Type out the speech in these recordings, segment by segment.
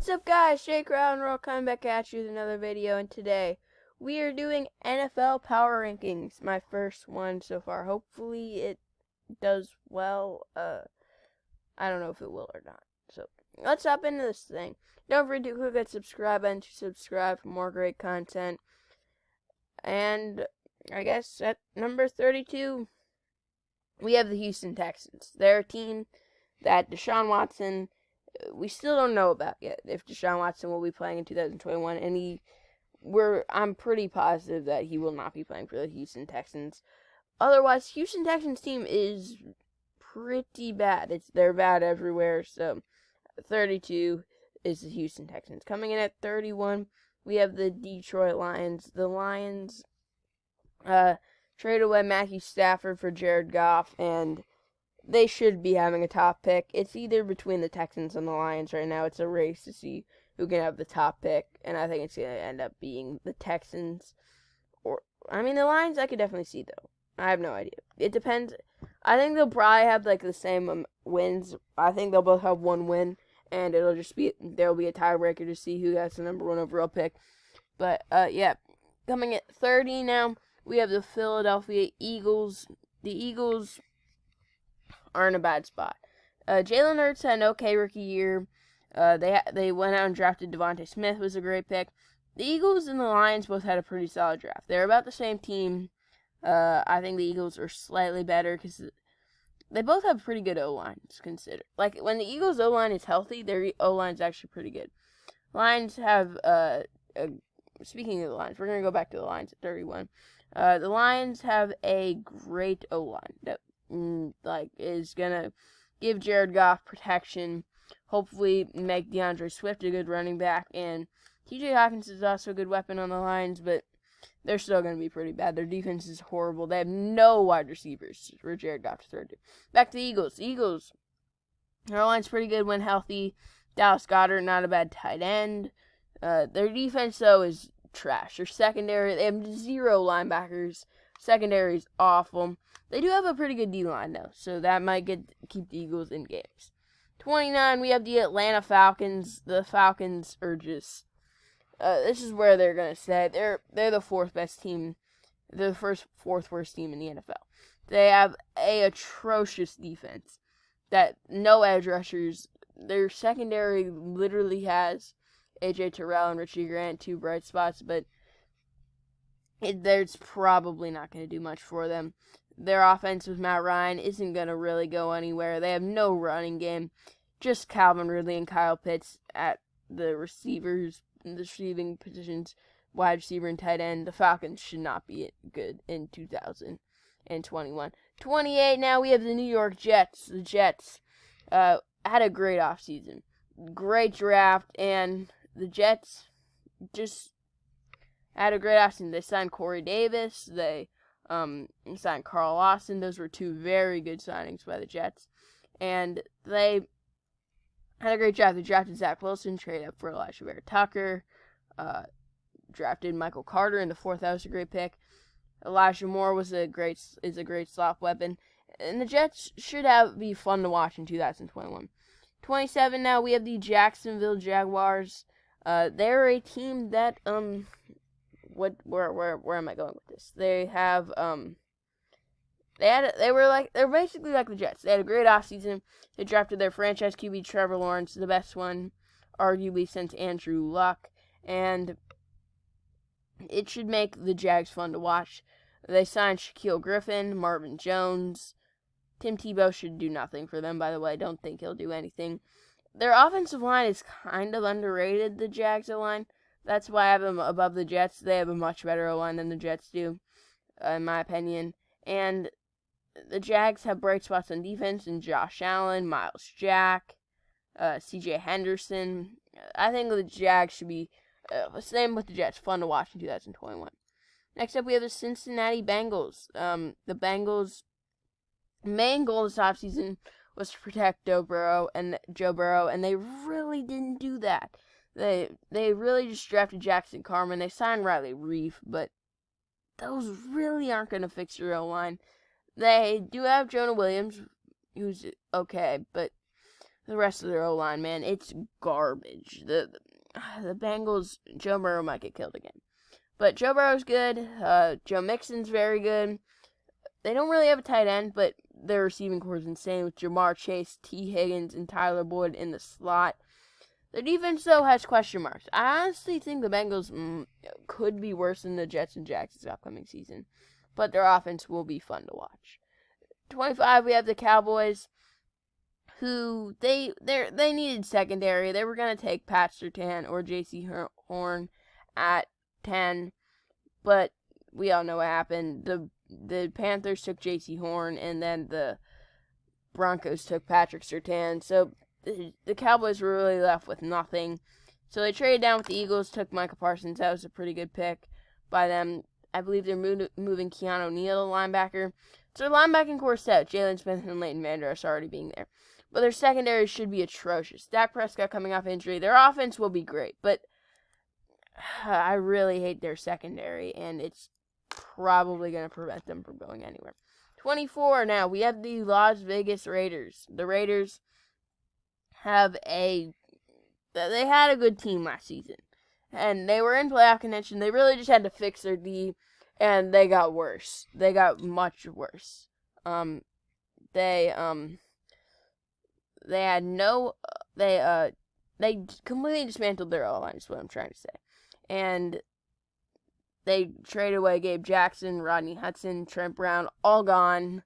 What's up, guys? Jake Round coming back at you with another video, and today we are doing NFL Power Rankings. My first one so far. Hopefully it does well. I don't know if it will or not. So let's hop into this thing. Don't forget to click that subscribe button to subscribe for more great content. And I guess at number 32, we have the Houston Texans. They're a team that Deshaun Watson, we still don't know about yet if Deshaun Watson will be playing in 2021, and I'm pretty positive that he will not be playing for the Houston Texans. Otherwise, Houston Texans team is pretty bad. They're bad everywhere. So 32 is the Houston Texans. Coming in at 31, we have the Detroit Lions. The Lions trade away Matthew Stafford for Jared Goff, and they should be having a top pick. It's either between the Texans and the Lions right now. It's a race to see who can have the top pick, and I think it's going to end up being the Texans. The Lions I could definitely see, though. I have no idea. It depends. I think they'll probably have, the same wins. I think they'll both have one win, and there'll be a tiebreaker to see who has the number one overall pick. But, yeah. Coming at 30 now, we have the Philadelphia Eagles. The Eagles are in a bad spot. Jalen Hurts had an okay rookie year. They went out and drafted Devontae Smith, was a great pick. The Eagles and the Lions both had a pretty solid draft. They're about the same team. I think the Eagles are slightly better because they both have pretty good O-lines considered. Like, when the Eagles' O-line is healthy, their O-line is actually pretty good. Lions have, speaking of the Lions, we're going to go back to the Lions at 31. The Lions have a great O-line that is gonna give Jared Goff protection, hopefully make DeAndre Swift a good running back, and TJ Hawkins is also a good weapon on the Lions, but they're still gonna be pretty bad. Their defense is horrible. They have no wide receivers for Jared Goff to throw to. Back to the Eagles. Their line's pretty good when healthy. Dallas Goedert, not a bad tight end. Their defense, though, is trash. Their secondary, they have 0 linebackers. Secondary is awful. They do have a pretty good D-line, though, so that might keep the Eagles in games. 29, we have the Atlanta Falcons. The Falcons are just, this is where they're going to stay. They're the 4th best team. They're the fourth worst team in the NFL. They have a atrocious defense. That no edge rushers. Their secondary literally has AJ Terrell and Richie Grant, 2 bright spots, but there's probably not going to do much for them. Their offense with Matt Ryan isn't going to really go anywhere. They have no running game. Just Calvin Ridley and Kyle Pitts at the receiving positions, wide receiver and tight end. The Falcons should not be good in 2021. 28, now we have the New York Jets. The Jets had a great offseason. Great draft, and the Jets just had a great offseason. They signed Corey Davis. They signed Carl Lawson. Those were 2 very good signings by the Jets. And they had a great draft. They drafted Zach Wilson, traded up for Elijah Vera Tucker, drafted Michael Carter in the 4th. That was a great pick. Elijah Moore is a great slot weapon. And the Jets should be fun to watch in 2021. 27, now we have the Jacksonville Jaguars. They're a team that, where am I going with this? They have, they're basically like the Jets. They had a great offseason. They drafted their franchise QB Trevor Lawrence, the best one, arguably, since Andrew Luck, and it should make the Jags fun to watch. They signed Shaquille Griffin, Marvin Jones. Tim Tebow should do nothing for them, by the way. I don't think he'll do anything. Their offensive line is kind of underrated, the Jags' O-line. That's why I have them above the Jets. They have a much better O-line than the Jets do, in my opinion. And the Jags have bright spots on defense in Josh Allen, Miles Jack, C.J. Henderson. I think the Jags should be, same with the Jets, fun to watch in 2021. Next up, we have the Cincinnati Bengals. The Bengals' main goal this offseason was to protect Joe Burrow, and they really didn't do that. They really just drafted Jackson Carman. They signed Riley Reef, but those really aren't going to fix your O-line. They do have Jonah Williams, who's okay, but the rest of their O-line, man, it's garbage. The Bengals, Joe Burrow might get killed again. But Joe Burrow's good. Joe Mixon's very good. They don't really have a tight end, but their receiving core is insane with Jamar Chase, T. Higgins, and Tyler Boyd in the slot. Their defense, though, has question marks. I honestly think the Bengals could be worse than the Jets and Jags this upcoming season, but their offense will be fun to watch. 25, we have the Cowboys, who they needed secondary. They were going to take Pat Surtain or J.C. Horn at 10, but we all know what happened. The Panthers took J.C. Horn, and then the Broncos took Patrick Surtain, so the Cowboys were really left with nothing. So they traded down with the Eagles, took Micah Parsons. That was a pretty good pick by them. I believe they're moving Keanu Neal, linebacker. So their linebacking core set, Jalen Smith and Leighton Vander Esch already being there. But their secondary should be atrocious. Dak Prescott coming off injury. Their offense will be great, but I really hate their secondary, and it's probably going to prevent them from going anywhere. 24 now, we have the Las Vegas Raiders. The Raiders they had a good team last season, and they were in playoff contention. They really just had to fix their D, and they got worse. They got much worse. They completely dismantled their O-line, is what I'm trying to say. And they traded away Gabe Jackson, Rodney Hudson, Trent Brown, all gone.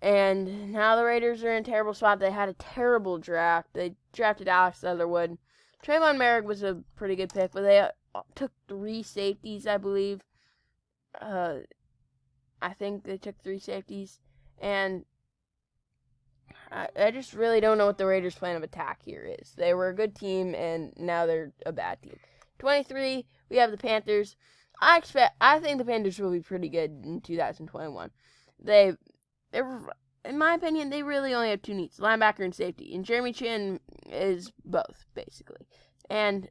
And now the Raiders are in a terrible spot. They had a terrible draft. They drafted Alex Leatherwood. Trayvon Merrick was a pretty good pick, but they took 3 safeties, I believe. I think they took 3 safeties. And I just really don't know what the Raiders' plan of attack here is. They were a good team, and now they're a bad team. 23, we have the Panthers. I think the Panthers will be pretty good in 2021. They were, in my opinion, they really only have 2 needs, linebacker and safety. And Jeremy Chin is both, basically. And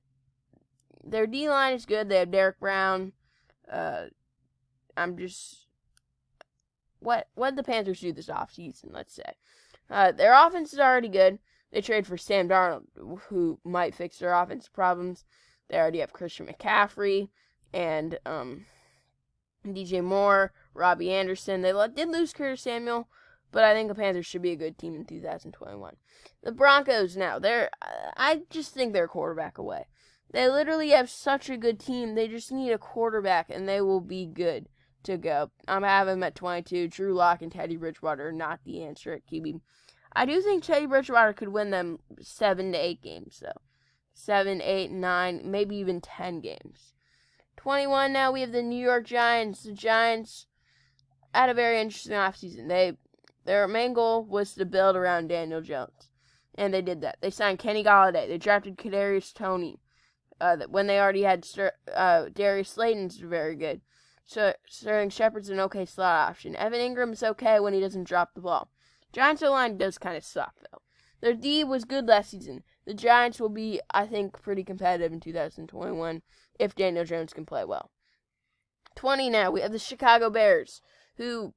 their D-line is good. They have Derek Brown. What did the Panthers do this offseason, let's say? Their offense is already good. They trade for Sam Darnold, who might fix their offensive problems. They already have Christian McCaffrey and DJ Moore, Robbie Anderson. They did lose Curtis Samuel, but I think the Panthers should be a good team in 2021. The Broncos now, I just think they're a quarterback away. They literally have such a good team. They just need a quarterback, and they will be good to go. I'm having them at 22. Drew Lock and Teddy Bridgewater are not the answer at QB. I do think Teddy Bridgewater could win them 7 to 8 games, though. 7, 8, 9, maybe even 10 games. 21 now, we have the New York Giants. The Giants had a very interesting offseason. Their main goal was to build around Daniel Jones, and they did that. They signed Kenny Golladay. They drafted Kadarius Toney. When they already had Darius Slayton's very good. So Sterling Shepard's an okay slot option. Evan Ingram's okay when he doesn't drop the ball. Giants' O-line does kind of suck, though. Their D was good last season. The Giants will be, I think, pretty competitive in 2021 if Daniel Jones can play well. 20 now, we have the Chicago Bears, who,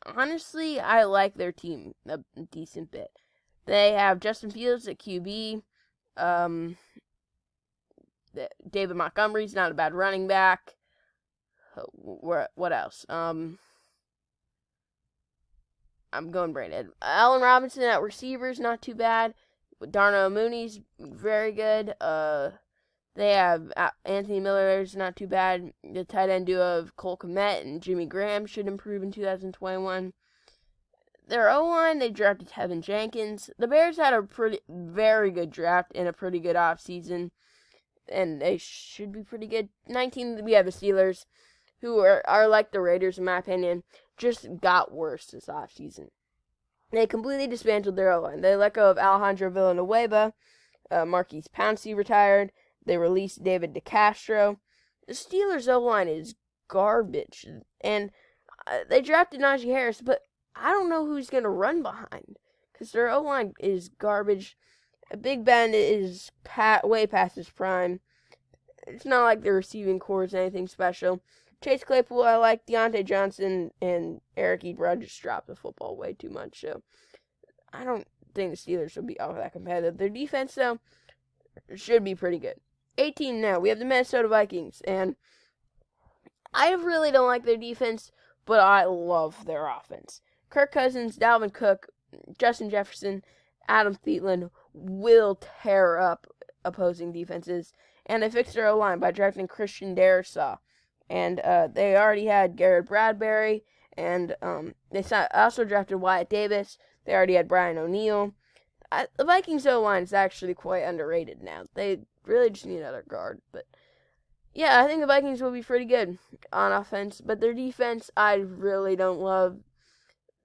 honestly, I like their team a decent bit. They have Justin Fields at QB. David Montgomery's not a bad running back. What else? I'm going brain dead. Allen Robinson at receivers, not too bad. Darnell Mooney's very good. They have Anthony Miller's not too bad. The tight end duo of Cole Kmet and Jimmy Graham should improve in 2021. Their O-line, they drafted Tevin Jenkins. The Bears had a very good draft and a pretty good offseason, and they should be pretty good. 19, we have the Steelers, who are like the Raiders, in my opinion, just got worse this offseason. They completely dismantled their O-line. They let go of Alejandro Villanueva. Marquise Pouncey retired. They released David DeCastro. The Steelers' O-line is garbage. And they drafted Najee Harris, but I don't know who's going to run behind, because their O-line is garbage. Big Ben is way past his prime. It's not like the receiving core is anything special. Chase Claypool, I like. Deontay Johnson and Eric Ebron just dropped the football way too much. So think the Steelers will be all that competitive. Their defense, though, should be pretty good. 18 now, we have the Minnesota Vikings, and I really don't like their defense, but I love their offense. Kirk Cousins, Dalvin Cook, Justin Jefferson, Adam Thielen will tear up opposing defenses, and they fixed their O-line by drafting Christian Darrisaw. And they already had Garrett Bradbury, and they also drafted Wyatt Davis. They already had Brian O'Neill. The Vikings O-line is actually quite underrated now. They really just need another guard. But yeah, I think the Vikings will be pretty good on offense. But their defense, I really don't love.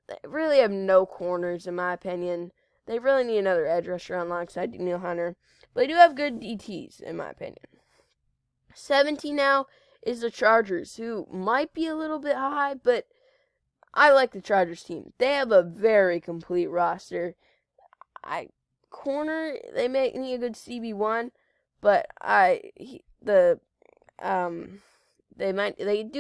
They really have no corners, in my opinion. They really need another edge rusher alongside Danielle Hunter. But they do have good DTs, in my opinion. 17 now is the Chargers, who might be a little bit high, but I like the Chargers team. They have a very complete roster. They may need a good CB1, but they do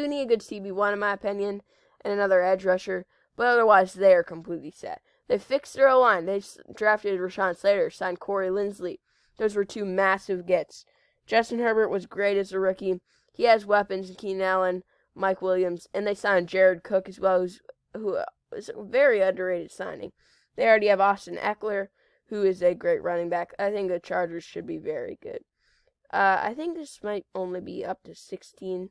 need a good CB1 in my opinion, and another edge rusher. But otherwise, they are completely set. They fixed their O-line. They drafted Rashawn Slater, signed Corey Linsley. Those were two massive gets. Justin Herbert was great as a rookie. He has weapons, Keenan Allen, Mike Williams, and they signed Jared Cook as well, who is a very underrated signing. They already have Austin Eckler, who is a great running back. I think the Chargers should be very good. I think this might only be up to 16.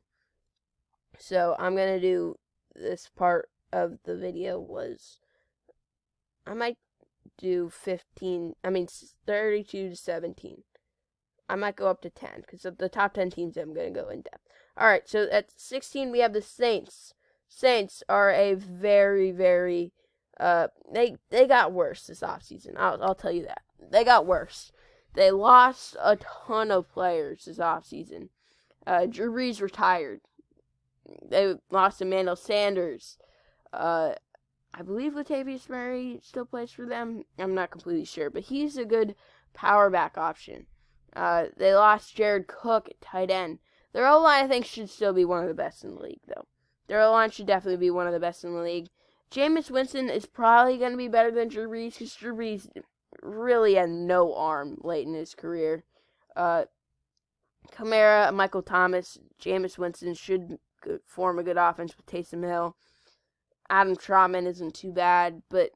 So I'm going to do this part of the video I might do 32 to 17. I might go up to 10, because of the top 10 teams, I'm going to go in depth. Alright, so at 16, we have the Saints. Saints are a very, very, they got worse this offseason. I'll tell you that. They got worse. They lost a ton of players this offseason. Drew Brees retired. They lost Emmanuel Sanders. I believe Latavius Murray still plays for them. I'm not completely sure, but he's a good power back option. They lost Jared Cook at tight end. Their O-line, I think, should still be one of the best in the league, though. Their O-line should definitely be one of the best in the league. Jameis Winston is probably going to be better than Drew Brees, because Drew Brees really had no arm late in his career. Kamara, Michael Thomas, Jameis Winston should form a good offense with Taysom Hill. Adam Trautman isn't too bad, but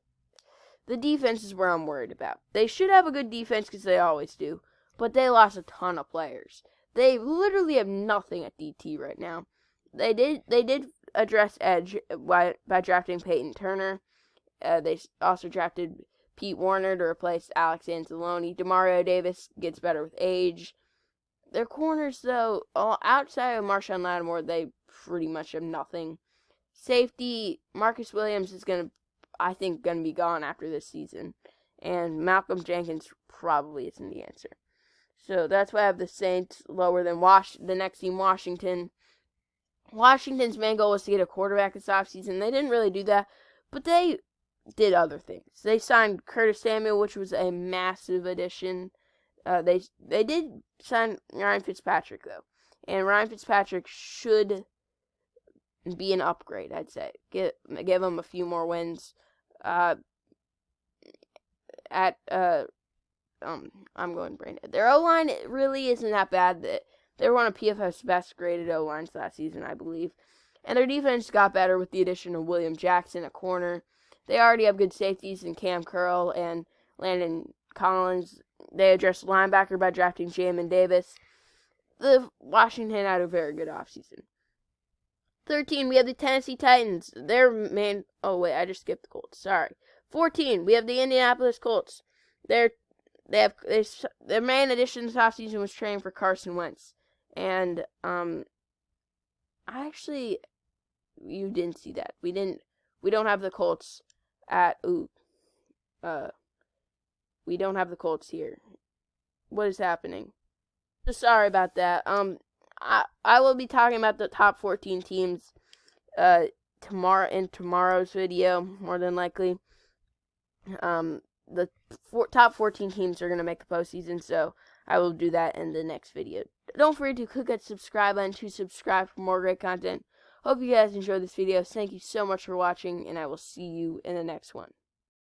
the defense is where I'm worried about. They should have a good defense, because they always do. But they lost a ton of players. They literally have nothing at DT right now. They did address edge by drafting Peyton Turner. They also drafted Pete Warner to replace Alex Anzalone. Demario Davis gets better with age. Their corners, though, outside of Marshawn Lattimore, they pretty much have nothing. Safety, Marcus Williams is going to be gone after this season. And Malcolm Jenkins probably isn't the answer. So that's why I have the Saints lower than the next team, Washington. Washington's main goal was to get a quarterback this offseason. They didn't really do that, but they did other things. They signed Curtis Samuel, which was a massive addition. They did sign Ryan Fitzpatrick, though. And Ryan Fitzpatrick should be an upgrade, I'd say. Give him a few more wins. I'm going brain dead. Their O-line really isn't that bad. They were one of PFF's best graded O-lines last season, I believe. And their defense got better with the addition of William Jackson at corner. They already have good safeties in Cam Curl and Landon Collins. They addressed linebacker by drafting Jamin Davis. The Washington had a very good offseason. 13, we have the Tennessee Titans. Their main... Oh, wait, I just skipped the Colts. Sorry. 14, we have the Indianapolis Colts. Their main addition this offseason was training for Carson Wentz. And, you didn't see that. We don't have the Colts we don't have the Colts here. What is happening? So sorry about that. I will be talking about the top 14 teams, tomorrow's video, more than likely. The top 14 teams are going to make the postseason, so I will do that in the next video. Don't forget to click that subscribe button to subscribe for more great content. Hope you guys enjoyed this video. Thank you so much for watching, and I will see you in the next one.